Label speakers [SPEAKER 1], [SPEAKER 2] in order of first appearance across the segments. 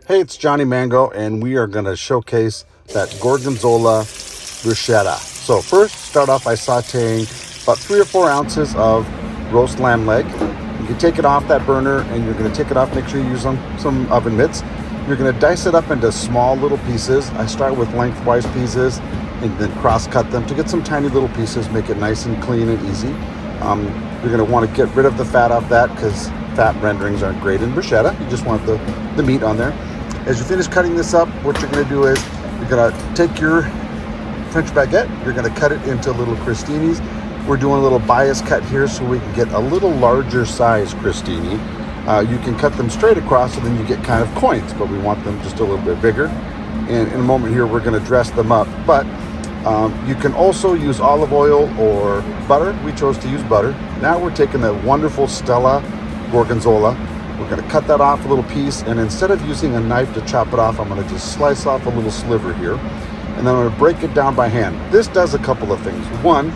[SPEAKER 1] Hey, it's Johnny Mango, and we are going to showcase that Gorgonzola Bruschetta. So first, start off by sauteing about 3 or 4 ounces of roast lamb leg. You can take it off that burner, and you're going to take it off. Make sure you use some oven mitts. You're going to dice it up into small little pieces. I start with lengthwise pieces and then cross-cut them to get some tiny little pieces, make it nice and clean and easy. You're going to want to get rid of the fat off that because fat renderings aren't great in bruschetta. You just want the meat on there. As you finish cutting this up, what you're going to do is you're going to take your French baguette, you're going to cut it into little crostinis. We're doing a little bias cut here so we can get a little larger size crostini. You can cut them straight across and then you get kind of coins, but we want them just a little bit bigger. And in a moment here, we're going to dress them up. But you can also use olive oil or butter. We chose to use butter. Now we're taking the wonderful Stella Gorgonzola. We're going to cut that off a little piece, and instead of using a knife to chop it off, I'm going to just slice off a little sliver here, and then I'm going to break it down by hand. This does a couple of things. One,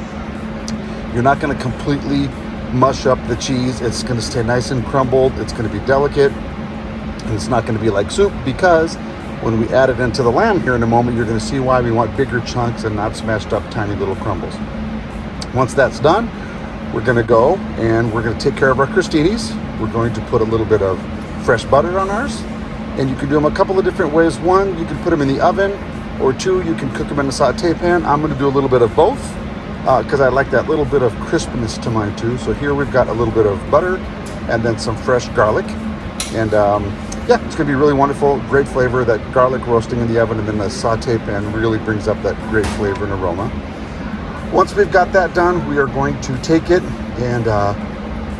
[SPEAKER 1] you're not going to completely mush up the cheese. It's going to stay nice and crumbled. It's going to be delicate, and it's not going to be like soup, because when we add it into the lamb here in a moment, you're going to see why we want bigger chunks and not smashed up tiny little crumbles. Once that's done, we're going to go and we're going to take care of our crostinis. We're going to put a little bit of fresh butter on ours, and you can do them a couple of different ways. One, you can put them in the oven, or two, you can cook them in a saute pan. I'm going to do a little bit of both because I like that little bit of crispness to mine too. So here we've got a little bit of butter and then some fresh garlic, and yeah, it's going to be really wonderful, great flavor. That garlic roasting in the oven and then the saute pan really brings up that great flavor and aroma. Once we've got that done, we are going to take it and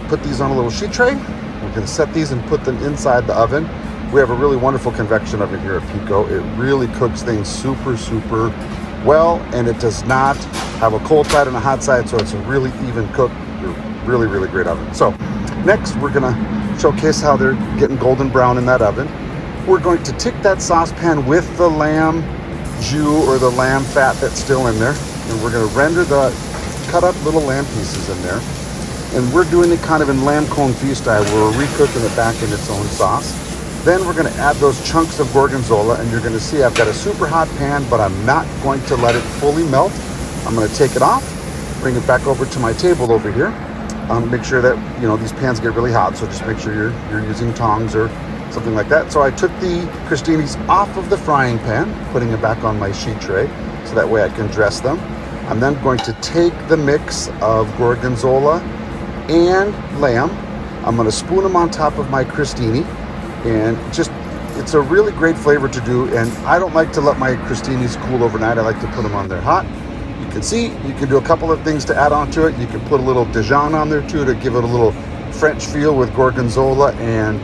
[SPEAKER 1] put these on a little sheet tray. We're going to set these and put them inside the oven. We have a really wonderful convection oven here at Pico. It really cooks things super well, and it does not have a cold side and a hot side, so it's a really even cook. Really great oven. So next, we're going to showcase how they're getting golden brown in that oven. We're going to take that saucepan with the lamb jus or the lamb fat that's still in there, and we're going to render the cut up little lamb pieces in there. And we're doing it kind of in lamb confit style, where we're recooking it back in its own sauce. Then we're going to add those chunks of gorgonzola, and you're going to see I've got a super hot pan, but I'm not going to let it fully melt. I'm going to take it off, bring it back over to my table over here. Make sure that, you know, these pans get really hot, so just make sure you're using tongs or something like that. So I took the crostinis off of the frying pan, putting it back on my sheet tray, so that way I can dress them. I'm then going to take the mix of gorgonzola and lamb. I'm going to spoon them on top of my crostini, and it's a really great flavor to do. And I don't like to let my crostinis cool overnight. I like to put them on there hot. You can see you can do a couple of things to add on to it. You can put a little Dijon on there too to give it a little French feel with gorgonzola and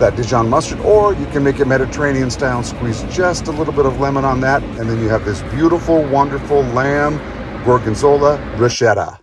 [SPEAKER 1] that Dijon mustard, or you can make it Mediterranean style and squeeze just a little bit of lemon on that, and then you have this beautiful, wonderful lamb gorgonzola bruschetta.